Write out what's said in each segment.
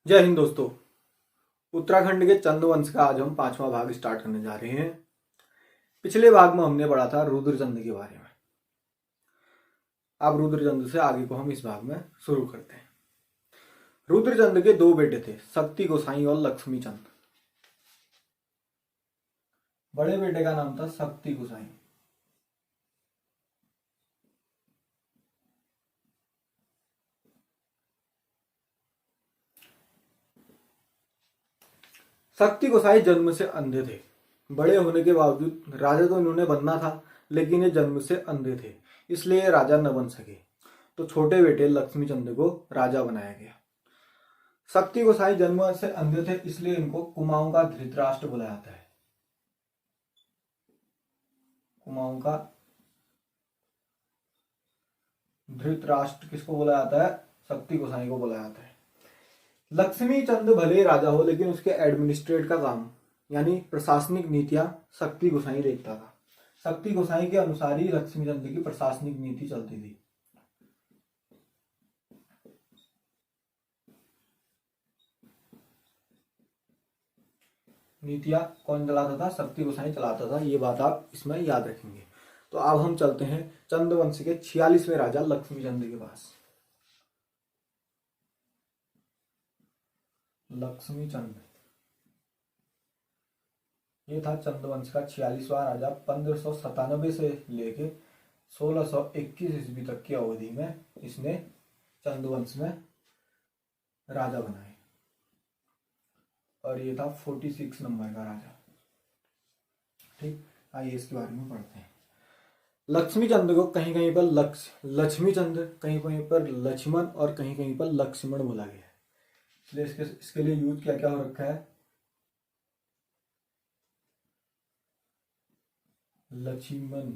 जय हिंद दोस्तों। उत्तराखंड के चंद का आज हम 5वां भाग स्टार्ट करने जा रहे हैं। पिछले भाग में हमने पढ़ा था रुद्रचंद के बारे में। अब रुद्रचंद से आगे को हम इस भाग में शुरू करते हैं। रुद्रचंद के दो बेटे थे, शक्ति गोसाई और लक्ष्मी चंद। बड़े बेटे का नाम था शक्ति गोसाई। शक्ति गोसाई जन्म से अंधे थे। बड़े होने के बावजूद राजा तो इन्होंने बनना था, लेकिन ये जन्म से अंधे थे, इसलिए ये राजा न बन सके। तो छोटे बेटे लक्ष्मी चंद को राजा बनाया गया। शक्ति गोसाई जन्म से अंधे थे, इसलिए इनको कुमाऊं का धृतराष्ट्र बोला जाता है। कुमाऊं का धृतराष्ट्र किसको बोला जाता है? शक्ति गोसाई को बोला जाता है। लक्ष्मी चंद भले राजा हो, लेकिन उसके एडमिनिस्ट्रेट का काम यानी प्रशासनिक नीतियां शक्ति गोसाई देखता था। शक्ति गोसाई के अनुसार ही लक्ष्मी चंद की प्रशासनिक नीति चलती थी। नीतियां कौन चलाता था? शक्ति गोसाई चलाता था। ये बात आप इसमें याद रखेंगे। तो अब हम चलते हैं चंद वंश के 46वें राजा लक्ष्मी चंद के पास। लक्ष्मी चंद ये था चंद वंश का 46वां राजा। 1597 से लेके 1621 ईस्वी तक की अवधि में इसने चंद वंश में राजा बनाए, और ये था 46 नंबर का राजा। ठीक, आइए इसके बारे में पढ़ते हैं। लक्ष्मी चंद को कहीं कहीं पर लक्ष्मी चंद, कहीं कहीं पर लक्ष्मण और कहीं कहीं पर लक्ष्मण बोला गया है। इसलिए इसके लिए यूज क्या क्या हो रखा है? लक्ष्मण,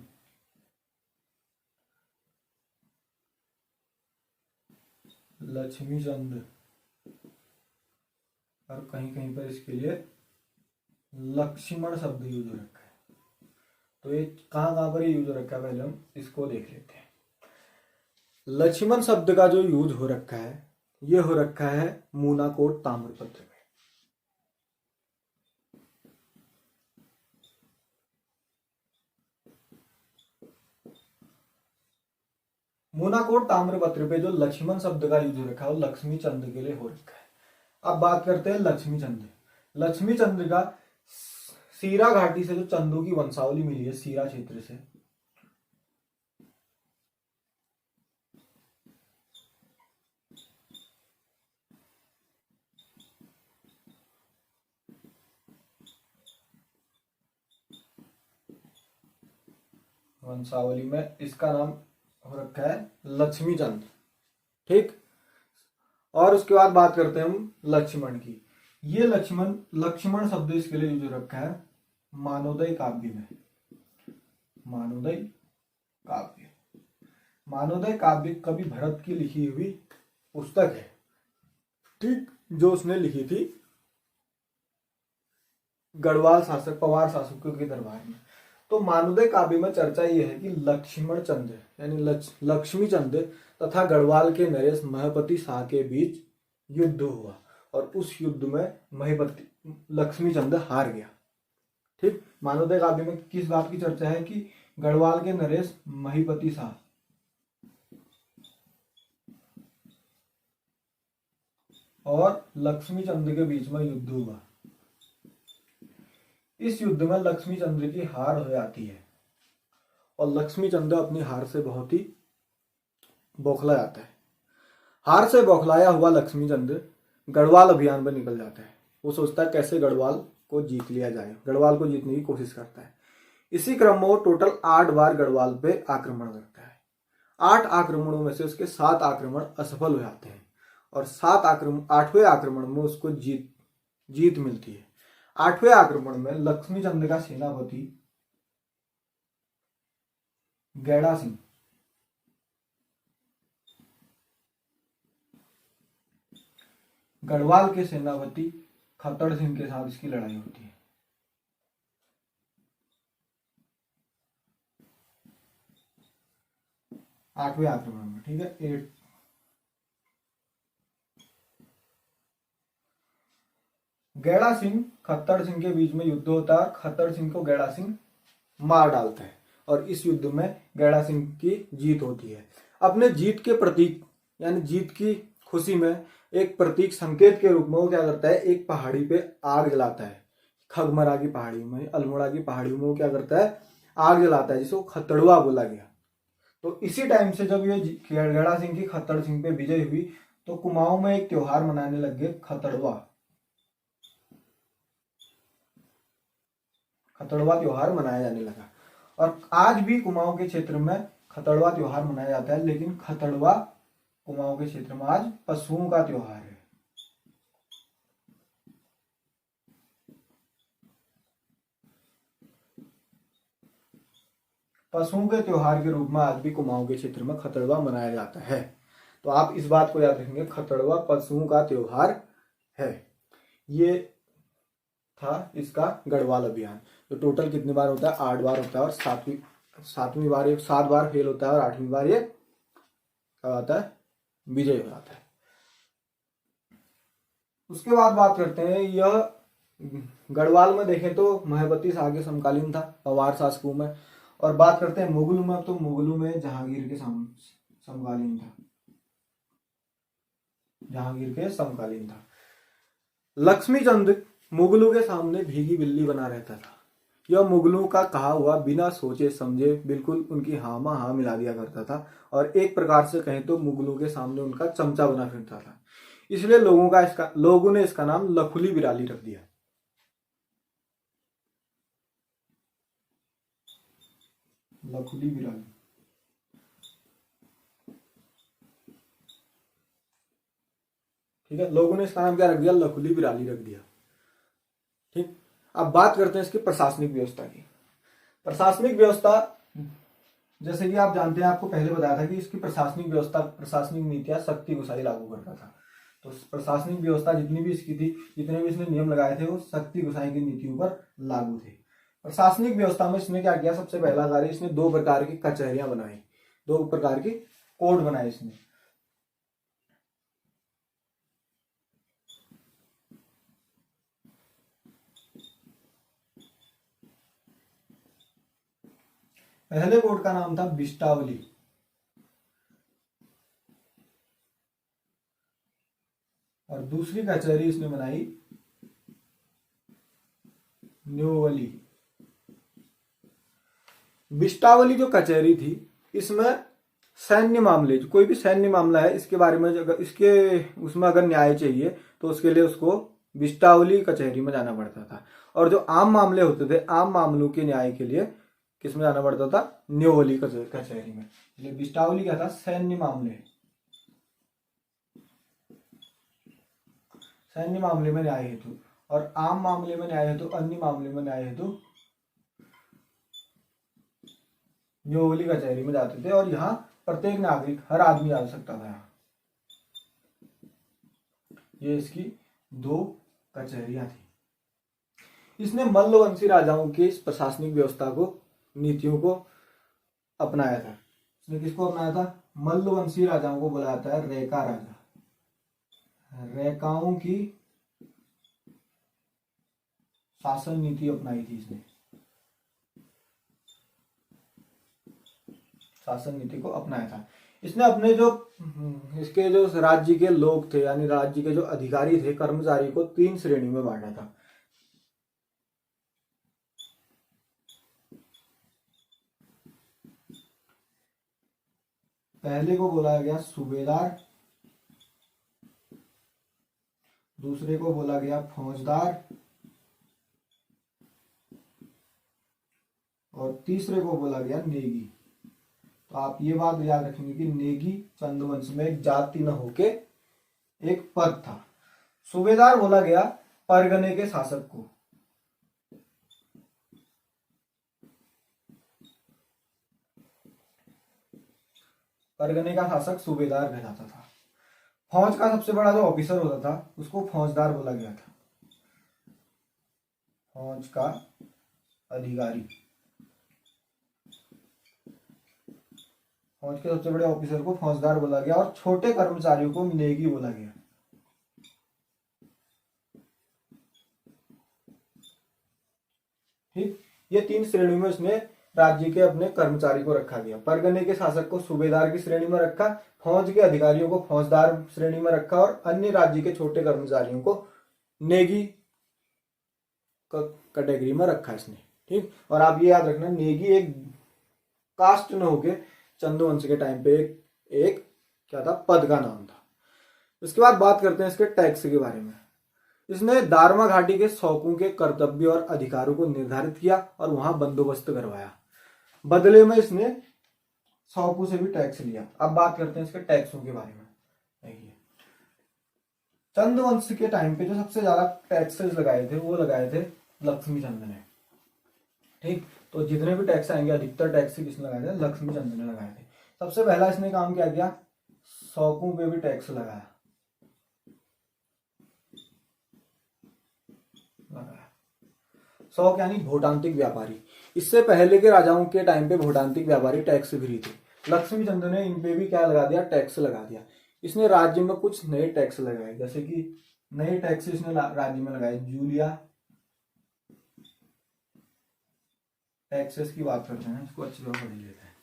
लक्ष्मी चंद, और कहीं कहीं पर इसके लिए लक्ष्मण शब्द यूज हो रखा है। तो ये कहां कहां पर यूज हो रखा है, पहले हम इसको देख लेते हैं। लक्ष्मण शब्द का जो यूज हो रखा है, ये हो रखा है मूनाकोट ताम्रपत्र में। मूनाकोट ताम्रपत्र पे जो लक्ष्मण शब्द का यूज हो रखा है वो लक्ष्मी चंद के लिए हो रखा है। अब बात करते हैं लक्ष्मी चंद। लक्ष्मी चंद का सीरा घाटी से जो चंदों की वंशावली मिली है, सीरा क्षेत्र से, वंशावली में इसका नाम हो रखा है लक्ष्मी चंद। ठीक, और उसके बाद बात करते हैं हम लक्ष्मण की। ये लक्ष्मण शब्द इसके लिए यूज हो रखा है मानवोदय काव्य में। मानवोदय काव्य, मानवोदय काव्य कवि भरत की लिखी हुई पुस्तक है। ठीक, जो उसने लिखी थी गढ़वाल शासक, पवार शासकों के दरबार में। तो मानवोदय काव्य में चर्चा यह है कि लक्ष्मण चंद्र यानी लक्ष्मी चंद तथा गढ़वाल के नरेश महपति शाह के बीच युद्ध हुआ, और उस युद्ध में महपति लक्ष्मी चंद हार गया। ठीक, मानवोदय काव्य में किस बात की चर्चा है कि गढ़वाल के नरेश महिपति शाह और लक्ष्मी चंद के बीच में युद्ध हुआ। इस युद्ध में लक्ष्मी चंद्र की हार हो जाती है, और लक्ष्मी चंद्र अपनी हार से बहुत ही बौखला जाता है। हार से बौखलाया हुआ लक्ष्मी चंद्र गढ़वाल अभियान पर निकल जाता है। वो सोचता है कैसे गढ़वाल को जीत लिया जाए, गढ़वाल को जीतने की कोशिश करता है। इसी क्रम में वो टोटल 8 बार गढ़वाल पे आक्रमण करता है। 8 आक्रमणों में से उसके 7 आक्रमण असफल हो जाते हैं, और 8वें आक्रमण में उसको जीत मिलती है। 8वें आक्रमण में लक्ष्मी चंद का सेनापति गैड़ा सिंह गढ़वाल के सेनापति खत्तर सिंह के साथ इसकी लड़ाई होती है। 8वें आक्रमण में, ठीक है। गैड़ा सिंह खत्तर सिंह के बीच में युद्ध होता है और खत्तर सिंह को गैड़ा सिंह मार डालता है और इस युद्ध में गैड़ा सिंह की जीत होती है। अपने जीत के प्रतीक यानी जीत की खुशी में एक प्रतीक संकेत के रूप में वो क्या करता है, एक पहाड़ी पे आग जलाता है। खगमरा की पहाड़ी में, अल्मोड़ा की पहाड़ी में वो क्या करता है, आग जलाता है, जिसको खतड़ुआ बोला गया। तो इसी टाइम से जब ये गैड़ा सिंह की खत्तर सिंह पे विजय हुई तो कुमाऊं में एक त्योहार मनाने लग गए, खतड़ुआ। खतड़ुआ त्योहार मनाया जाने लगा और आज भी कुमाऊं के क्षेत्र में खतड़ुआ त्योहार मनाया जाता है, लेकिन खतड़ुआ कुमाऊं के क्षेत्र में आज पशुओं का त्योहार है। पशुओं के त्योहार के रूप में आज भी कुमाऊं के क्षेत्र में खतड़ुआ मनाया जाता है। तो आप इस बात को याद रखेंगे, खतड़ुआ पशुओं का त्योहार है। ये था इसका गढ़वाल अभियान। तो टोटल कितनी बार होता है, 8 बार होता है और सातवीं बार ये 7 बार फेल होता है और 8वीं बार ये क्या आता है, विजय हो जाता है। उसके बाद बात करते हैं, यह गढ़वाल में देखें तो महाबती शाह के समकालीन था, पवार शासकों में। और बात करते हैं मुगलों में, तो मुगलों में जहांगीर के समकालीन था, जहांगीर के समकालीन था। लक्ष्मीचंद मुगलों के सामने भीगी बिल्ली बना रहता था। यह मुगलों का कहा हुआ बिना सोचे समझे बिल्कुल उनकी हाँ में हाँ मिला दिया करता था और एक प्रकार से कहें तो मुगलों के सामने उनका चमचा बना फिरता था। इसलिए लोगों ने इसका नाम लखुली बिराली रख दिया। लखुली बिराली, ठीक है, लोगों ने इसका नाम क्या रख दिया, लखुली बिराली रख दिया। ठीक, अब बात करते हैं इसकी प्रशासनिक व्यवस्था की। प्रशासनिक व्यवस्था, जैसे कि आप जानते हैं, आपको पहले बताया था कि इसकी प्रशासनिक व्यवस्था, प्रशासनिक नीतियां शक्ति गोसाई लागू करता था। तो प्रशासनिक व्यवस्था जितनी भी इसकी थी, जितने भी इसने नियम लगाए थे, वो शक्ति गोसाई की नीतियों पर लागू थे। प्रशासनिक व्यवस्था में इसने क्या किया, सबसे पहला कार्य इसने 2 प्रकार की कचहरियां बनाई, 2 प्रकार की कोर्ट बनाए इसने। पहले कोर्ट का नाम था बिष्टावली और दूसरी कचहरी इसने बनाई न्योवली। बिष्टावली जो कचहरी थी, इसमें सैन्य मामले, कोई भी सैन्य मामला है, इसके बारे में अगर इसके उसमें अगर न्याय चाहिए तो उसके लिए उसको बिष्टावली कचहरी में जाना पड़ता था। और जो आम मामले होते थे, आम मामलों के न्याय के लिए किस में जाना पड़ता था, न्योवली कचहरी में। इसलिए बिष्टावली क्या था, सैन्य मामले, सैन्य मामले में न्याय हेतु, और आम मामले में न्याय हेतु, अन्य मामले में न्याय हेतु न्योवली कचहरी में जाते थे। और यहाँ प्रत्येक नागरिक, हर आदमी जा सकता था यहाँ। ये इसकी 2 कचहरियां थी। इसने मल्लवंशी राजाओं की इस प्रशासनिक व्यवस्था को, नीतियों को अपनाया था। इसने किसको अपनाया था, मल्लवंशी राजाओं को बोला जाता है रेका राजा। रेकाओं की शासन नीति अपनाई थी इसने, शासन नीति को अपनाया था इसने। अपने जो इसके जो राज्य के लोग थे, यानी राज्य के जो अधिकारी थे, कर्मचारी को 3 श्रेणी में बांटा था। पहले को बोला गया सूबेदार, दूसरे को बोला गया फौजदार और तीसरे को बोला गया नेगी। तो आप ये बात याद रखेंगे कि नेगी चंद्रवंश में एक जाति न होके एक पद था। सूबेदार बोला गया परगने के शासक को, परगने का शासक सूबेदार कहलाता था। फौज का सबसे बड़ा जो ऑफिसर होता था उसको फौजदार बोला गया था, फौज का अधिकारी। फौज के सबसे बड़े ऑफिसर को फौजदार बोला गया और छोटे कर्मचारियों को नेगी बोला गया। ये 3 श्रेणियों में उसने राज्य के अपने कर्मचारी को रखा गया। परगने के शासक को सूबेदार की श्रेणी में रखा, फौज के अधिकारियों को फौजदार श्रेणी में रखा और अन्य राज्य के छोटे कर्मचारियों को नेगी कैटेगरी में रखा इसने। ठीक, और आप ये याद रखना, नेगी एक कास्ट न होके चंदू के टाइम पे एक क्या था, पद का नाम था। इसके बाद बात करते हैं इसके टैक्स के बारे में। इसने दारमा घाटी के शौकों के कर्तव्य और अधिकारों को निर्धारित किया और वहां बंदोबस्त करवाया। बदले में इसने शौकों से भी टैक्स लिया। अब बात करते हैं इसके टैक्सों के बारे में। देखिए, चंद्रवंश के टाइम पे जो सबसे ज्यादा टैक्सेस लगाए थे वो लगाए थे लक्ष्मी चंद ने। ठीक, तो जितने भी टैक्स आएंगे अधिकतर टैक्स किसने लगाए थे, लक्ष्मी चंद ने लगाए थे। सबसे पहला इसने काम क्या किया, शौकों पे भी टैक्स लगाया। शौक यानी भोटांतिक व्यापारी। इससे पहले के राजाओं के टाइम पे भोटांतिक व्यापारी टैक्स फ्री थे। लक्ष्मी चंद ने इन पे भी क्या लगा दिया, टैक्स लगा दिया। इसने राज्य में कुछ नए टैक्स लगाए, जैसे कि नए टैक्स इसने राज्य में लगाए। जूलिया टैक्सेस की बात करते हैं, इसको अच्छी तरह पढ़ लेते हैं।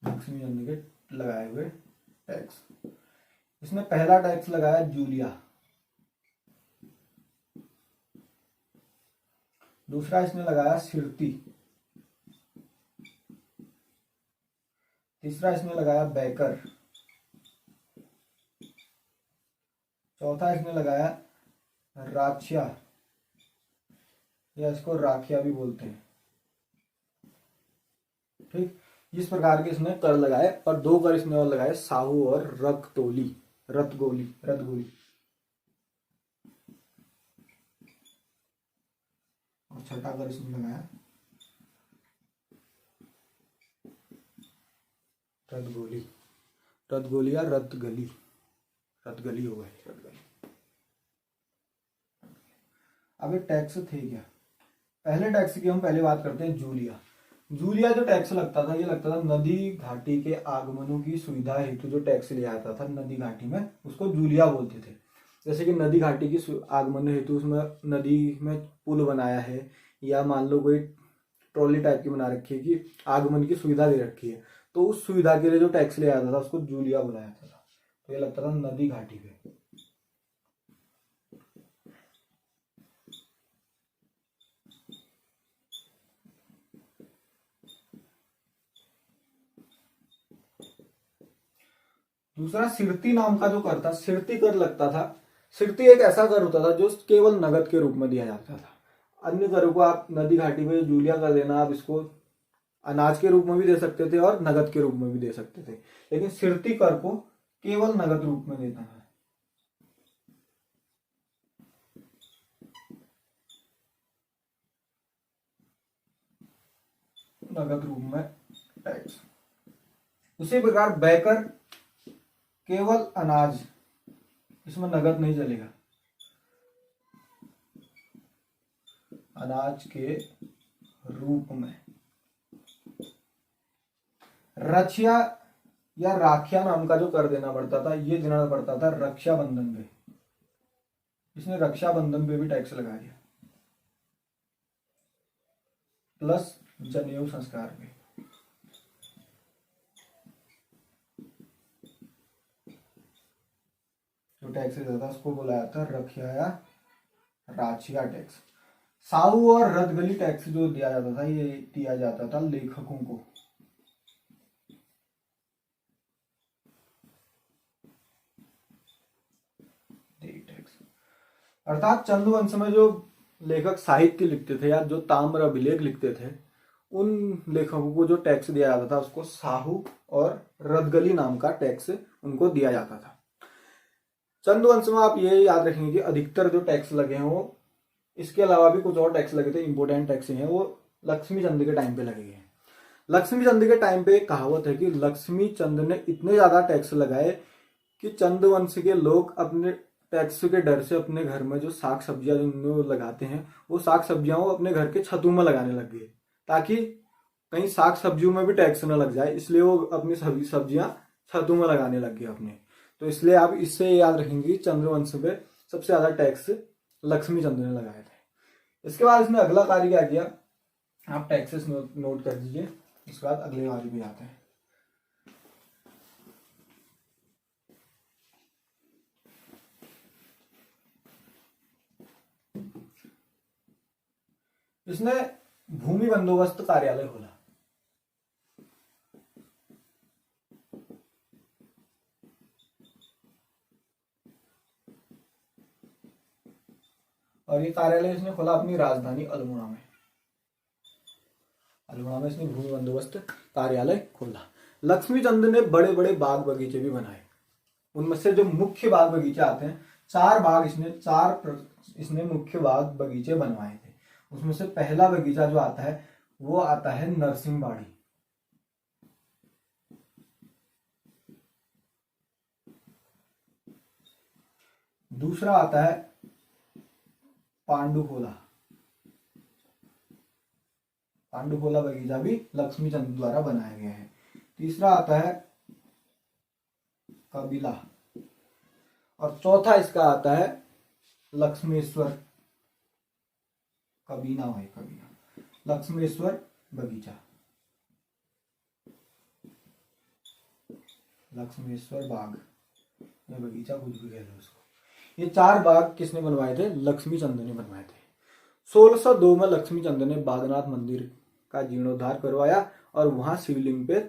लक्ष्मी चंद के लगाए हुए टैक्स, इसने पहला टैक्स लगाया जूलिया। दूसरा इसने लगाया सिरती। तीसरा इसने लगाया बैकर। चौथा इसने लगाया राखिया, या इसको राखिया भी बोलते हैं। ठीक, इस प्रकार के इसने कर लगाए। और 2 कर इसने और लगाए, साहू और रतगोली। और छठा कर इसने लगाया रतगोली या रतगली हो गए, रतगली। अब एक टैक्स थे क्या, पहले टैक्स की हम पहले बात करते हैं जूलिया जो टैक्स लगता था, ये लगता था नदी घाटी के आगमनों की सुविधा हेतु जो टैक्स लिया जाता था नदी घाटी में, उसको जूलिया बोलते थे। जैसे कि नदी घाटी की आगमन हेतु उसमें नदी में पुल बनाया है, या मान लो कोई ट्रॉली टाइप की बना रखी है कि आगमन की सुविधा दे रखी है, तो उस सुविधा के लिए जो टैक्स लिया जाता था उसको जूलिया बुलाया जाता था। तो ये लगता था नदी घाटी पे। दूसरा सिरती नाम का जो कर था, सिरती कर लगता था। सिरती एक ऐसा कर होता था जो केवल नगद के रूप में दिया जाता था। अन्य करों को आप नदी घाटी में जूलिया कर देना, आप इसको अनाज के रूप में भी दे सकते थे और नगद के रूप में भी दे सकते थे, लेकिन सिरती कर को केवल नगद रूप में देता है। नगद रूप में टैक्स। उसी प्रकार बैकर केवल अनाज, इसमें नगद नहीं चलेगा, अनाज के रूप में। रक्षिया या राखिया नाम का जो कर देना पड़ता था, ये देना पड़ता था रक्षाबंधन पे। इसने रक्षाबंधन पे भी टैक्स लगा दिया, प्लस जनेऊ संस्कार पे। जो टैक्स देता था उसको बुलाया था रखिया या राचिया टैक्स। साहू और रदगली टैक्स जो दिया जाता था, ये दिया जाता था लेखकों को। अर्थात चंद्रवंश में जो लेखक साहित्य लिखते थे या जो ताम्र अभिलेख लिखते थे, उन लेखकों को जो टैक्स दिया जाता था उसको साहू और रदगली नाम का टैक्स उनको दिया जाता था। चंद्रवंश में आप ये याद रखेंगे कि अधिकतर जो टैक्स लगे हैं वो, इसके अलावा भी कुछ और टैक्स लगे थे, इंपोर्टेंट टैक्स हैं, वो लक्ष्मी चंद के टाइम पे लगे हैं। लक्ष्मी चंद के टाइम पे एक कहावत है कि लक्ष्मी चंद ने इतने ज्यादा टैक्स लगाए कि चंद्रवंश के लोग अपने टैक्स के डर से अपने घर में जो साग सब्जियां जो लगाते हैं, वो साग सब्जियां वो अपने घर के छतों में लगाने लग गए, ताकि कहीं साग सब्जियों में भी टैक्स न लग जाए, इसलिए वो अपनी सभी सब्जियां छतों में लगाने लग गए अपने। तो इसलिए आप इससे याद रखेंगे कि चंद्रवंश पे सबसे ज्यादा टैक्स लक्ष्मी चंद ने लगाए थे। इसके बाद इसने अगला कार्य क्या किया, आप टैक्सेस नोट कर दीजिए, इसके बाद अगले वाली भी आते हैं। इसने भूमि बंदोबस्त कार्यालय खोला। और ये कार्यालय इसने खोला अपनी राजधानी अल्मोड़ा में। अल्मोड़ा में इसने भूमि बंदोबस्त कार्यालय खोला। लक्ष्मीचंद ने बड़े बड़े बाग बगीचे भी बनाए। उनमें से जो मुख्य बाग बगीचे आते हैं, इसने मुख्य बाग बगीचे बनवाए थे। उसमें से पहला बगीचा जो आता है वो आता है नरसिंहबाड़ी। दूसरा आता है पांडुखोला। पांडुखोला बगीचा भी लक्ष्मीचंद द्वारा बनाया गया है। तीसरा आता है कबीला, और चौथा इसका आता है लक्ष्मेश्वर कबीना है, कबीना लक्ष्मेश्वर बगीचा, लक्ष्मेश्वर बाग या बगीचा, कुछ भी कह लो उसको। ये 4 बाग किसने बनवाए थे? लक्ष्मीचंद ने बनवाए थे। 1602 में लक्ष्मीचंद ने बागनाथ मंदिर का जीर्णोद्धार करवाया और वहां शिवलिंग पे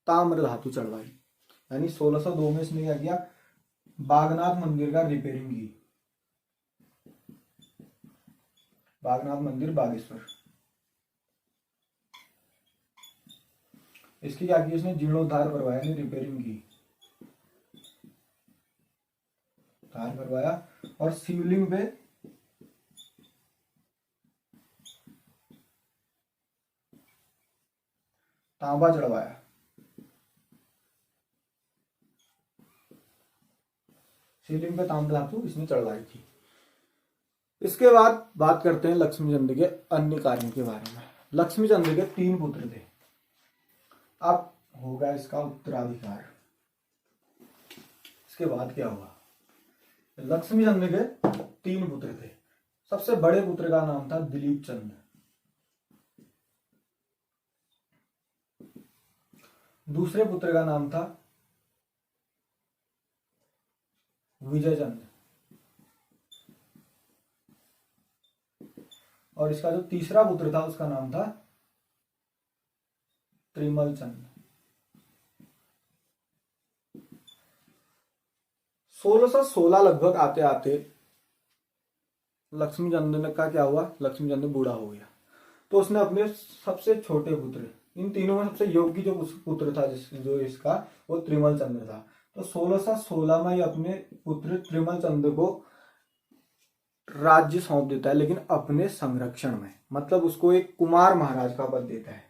ताम्र धातु चढ़वाई। यानी 1602 में इसने क्या किया? बागनाथ मंदिर का रिपेयरिंग की। बागनाथ मंदिर बागेश्वर, इसकी क्या की? इसने जीर्णोद्धार करवाया, यानी रिपेयरिंग की, उद्धार करवाया और शिवलिंग पे तांबा चढ़वाया। शिवलिंग पे तांबा धातु इसने चढ़वाई थी। इसके बाद बात करते हैं लक्ष्मीचंद के अन्य कार्यों के बारे में। लक्ष्मीचंद के 3 पुत्र थे। अब होगा इसका उत्तराधिकार। इसके बाद क्या हुआ? लक्ष्मीचंद के 3 पुत्र थे। सबसे बड़े पुत्र का नाम था दिलीप चंद। दूसरे पुत्र का नाम था विजय चंद, और इसका जो तीसरा पुत्र था उसका नाम था त्रिमल चंद। 1616 लगभग आते आते लक्ष्मीचंद का क्या हुआ? लक्ष्मीचंद बूढ़ा हो गया, तो उसने अपने सबसे छोटे पुत्र, इन तीनों में सबसे योग्य जो पुत्र था जो इसका, वो त्रिमल चंद्र था। तो 1616 में ये अपने पुत्र त्रिमल चंद को राज्य सौंप देता है, लेकिन अपने संरक्षण में, मतलब उसको एक कुमार महाराज का पद देता है।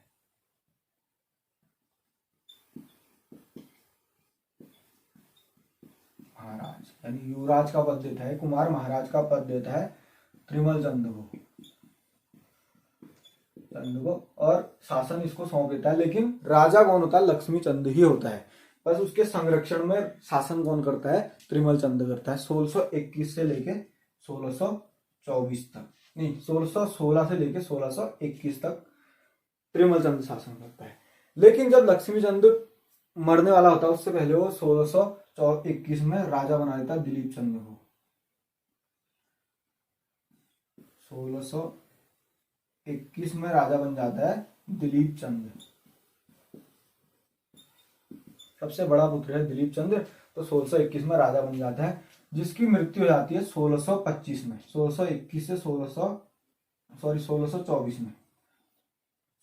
महाराज यानी युवराज का पद देता है, कुमार महाराज का पद देता है त्रिमल चंद को, और शासन इसको सौंप देता है। लेकिन राजा कौन होता है? लक्ष्मीचंद ही होता है। बस उसके संरक्षण में शासन कौन करता है? त्रिमल चंद करता है। 1621 से लेके 1624 तक, नहीं 1616 से लेके 1621 तक त्रिमल चंद शासन करता है। लेकिन जब लक्ष्मीचंद मरने वाला होता है उससे पहले वो 1621 में राजा बना देता है दिलीप चंद को। 1621 में राजा बन जाता है दिलीप चंद। सबसे बड़ा पुत्र है दिलीप चंद्र, तो 1621 में राजा बन जाता है, जिसकी मृत्यु हो जाती है 1625 में। 1621 से 1624 में,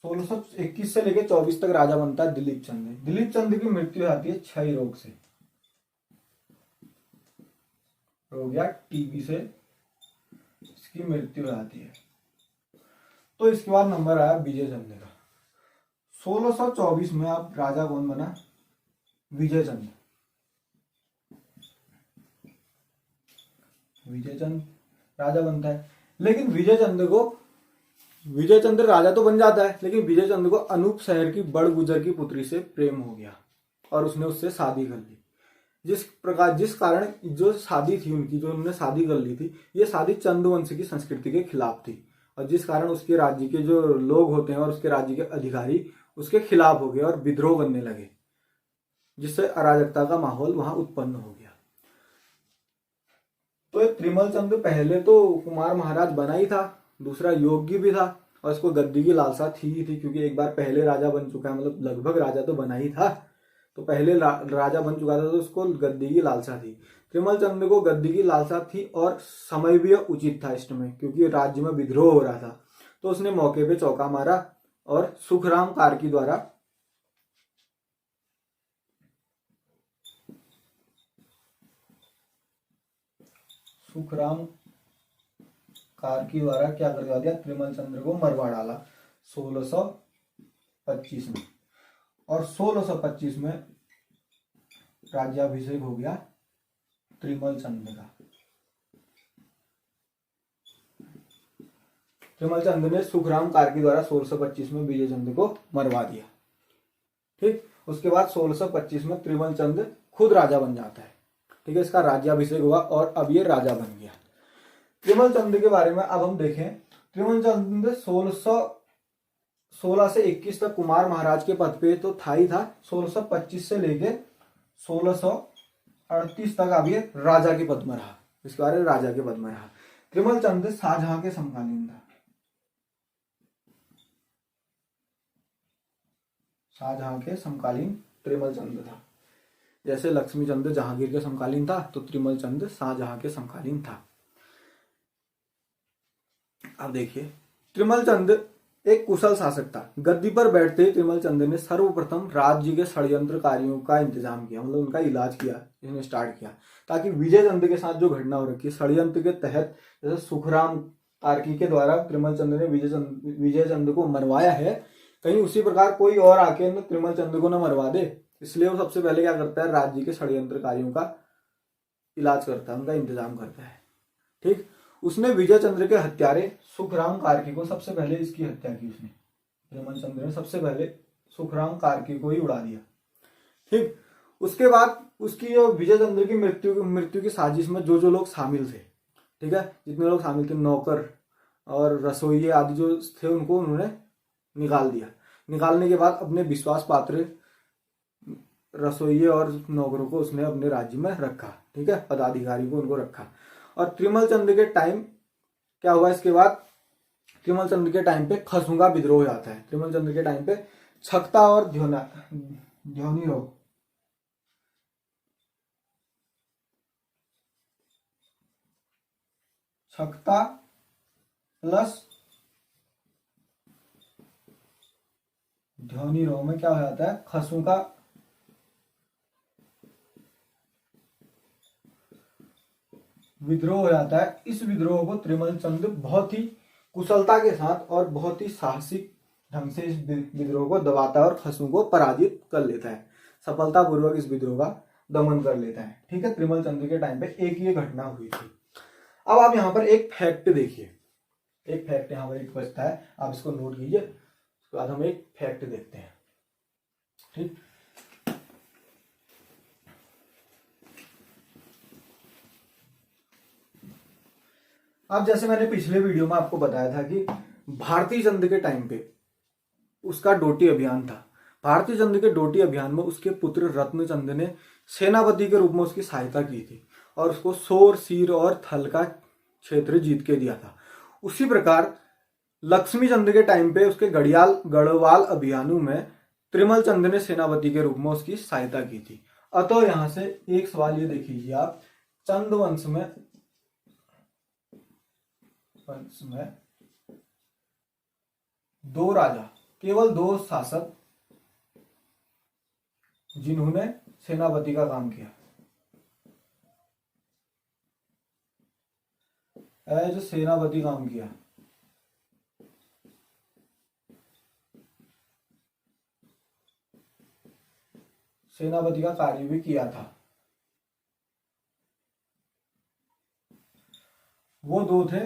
1621 से लेकर 24 तक राजा बनता है दिलीप चंद। दिलीप चंद की मृत्यु हो जाती है क्षय रोग से, रोग या टीबी से इसकी मृत्यु हो जाती है। तो इसके बाद नंबर आया विजय चंद का। 1624 में आप राजा कौन बना? विजय चंद। विजय चंद राजा बनता है, लेकिन विजय चंद्र राजा तो बन जाता है, लेकिन विजय चंद को अनूप शहर की बड़गुजर की पुत्री से प्रेम हो गया और उसने उससे शादी कर ली। जिस कारण जो शादी थी उनकी, जो उन्होंने शादी कर ली थी, ये शादी चंद वंश की संस्कृति के खिलाफ थी और जिस कारण उसके राज्य के जो लोग होते हैं और उसके राज्य के अधिकारी उसके खिलाफ हो गए और विद्रोह करने लगे, जिससे अराजकता का माहौल वहां उत्पन्न हो गया। तो त्रिमल चंद पहले तो कुमार महाराज बना ही था, दूसरा योग्य भी था और इसको गद्दी की लालसा थी ही थी, क्योंकि एक बार पहले राजा बन चुका है, मतलब लगभग राजा तो बना ही था, तो पहले राजा बन चुका था तो उसको गद्दी की लालसा थी। त्रिमल चंद को गद्दी की लालसा थी और समय भी उचित था इस समय, क्योंकि राज्य में विद्रोह हो रहा था। तो उसने मौके पे चौका मारा और सुखराम कार्की द्वारा क्या करवा दिया, त्रिमल चंद्र को मरवा डाला 1625 में। और 1625 में राज्याभिषेक हो गया त्रिमल चंद का। त्रिमल चंद ने सुखराम कार्की द्वारा 1625 में विजय चंद को मरवा दिया। ठीक, उसके बाद 1625 में त्रिमल चंद खुद राजा बन जाता है। ठीक है, इसका राज्याभिषेक हुआ और अब ये राजा बन गया। त्रिमल चंद के बारे में अब हम देखें। त्रिमल चंद 1616 से 21 तक कुमार महाराज के पद पे तो था ही था। 1625 से लेके 1638 तक अब ये राजा के पद में रहा। इसके बारे में राजा के पद में रहा। त्रिमल चंद शाहजहां के समकालीन था। शाहजहां के समकालीन त्रिमल चंद था। जैसे लक्ष्मी चंद जहांगीर के समकालीन था, तो त्रिमल चंद शाहजहां के समकालीन था। अब देखिए, त्रिमल चंद एक कुशल शासक था। गद्दी पर बैठते ही त्रिमल चंद ने सर्वप्रथम राज्य के षड्यंत्रकारियों का इंतजाम किया, मतलब उनका इलाज किया, इसने स्टार्ट किया, ताकि विजय चंद के साथ जो घटना हो रखी है षड्यंत्र के तहत, जैसे सुखराम कार्की के द्वारा त्रिमल चंद ने विजय चंद को मरवाया है, कहीं उसी प्रकार कोई और आके न त्रिमल चंद को न मरवा दे। इसलिए वो सबसे पहले क्या करता है, राज्य के षड्यंत्रकारियों का इलाज करता है, उनका इंतजाम करता है। ठीक, उसने विजय चंद्र के हत्यारे सुखराम कार्की को सबसे पहले इसकी हत्या की। उसने त्रिमल चंद्र ने सबसे पहले सुखराम कार्की को ही उड़ा दिया। ठीक, उसके बाद उसकी जो विजय चंद्र की मृत्यु की साजिश में जो जो लोग शामिल थे, ठीक है, जितने लोग शामिल थे, नौकर और रसोई आदि जो थे, उनको उन्होंने निकाल दिया। निकालने के बाद अपने विश्वास पात्र रसोइये और नौकरों को उसने अपने राज्य में रखा। ठीक है, पदाधिकारी को उनको रखा। और त्रिमल चंद के टाइम क्या हुआ, इसके बाद त्रिमल चंद के टाइम पे खसों का विद्रोह हो जाता है। त्रिमल चंद के टाइम पे छक्ता और ध्योनी रोग, छक्ता प्लस ध्योनी रोग में क्या हो जाता है, खसों का विद्रोह हो जाता है। इस विद्रोह को त्रिमल चंद बहुत ही कुशलता के साथ और बहुत ही साहसिक ढंग से इस विद्रोह को दबाता है और खसों को पराजित कर लेता है। सफलतापूर्वक इस विद्रोह का दमन कर लेता है। ठीक है, त्रिमल चंद के टाइम पे एक ये घटना हुई थी। अब आप यहाँ पर एक फैक्ट देखिए, एक फैक्ट यहाँ पर एक बचता है, आप इसको नोट कीजिए। उसके बाद हम एक फैक्ट देखते हैं। ठीक, अब जैसे मैंने पिछले वीडियो में आपको बताया था कि भारती चंद के टाइम पे उसका डोटी अभियान था। भारती चंद के डोटी अभियान में उसके पुत्र रत्नचंद ने सेनापति के रूप में उसकी सहायता की थी और उसको सोर, सीर और थल का क्षेत्र जीत के दिया था। उसी प्रकार लक्ष्मी चंद के टाइम पे उसके गढ़वाल अभियानों में त्रिमल चंद ने सेनापति के रूप में उसकी सहायता की थी। अतः यहां से एक सवाल ये देख लीजिए आप, चंद वंश में दो राजा, केवल दो शासक जिन्होंने सेनापति का काम किया, एज सेनापति काम किया। सेनापति का कार्य भी किया था। वो दो थे,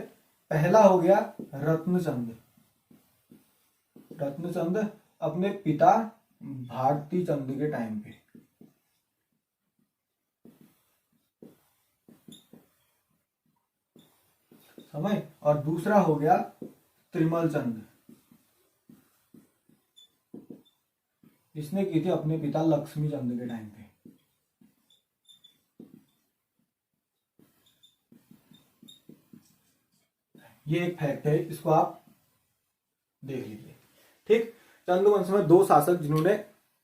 पहला हो गया रत्नचंद। रत्नचंद अपने पिता भारती चंद के टाइम पे, समझ। और दूसरा हो गया त्रिमल चंद, इसने की थी अपने पिता लक्ष्मी चंद के टाइम पे। ये एक फैक्ट है, इसको आप देख लीजिए। ठीक, चंद वंश में दो शासक जिन्होंने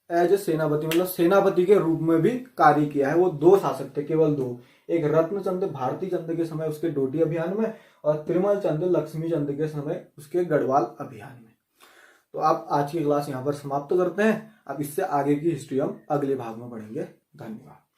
एज ए सेनापति मतलब सेनापति के रूप में भी कार्य किया है, वो दो शासक थे, केवल दो। एक रत्नचंद भारती चंद के समय उसके डोटी अभियान में, और त्रिमल चंद लक्ष्मी चंद के समय उसके गढ़वाल अभियान में। तो आप आज की क्लास यहाँ पर समाप्त करते हैं। अब इससे आगे की हिस्ट्री हम अगले भाग में पढ़ेंगे। धन्यवाद।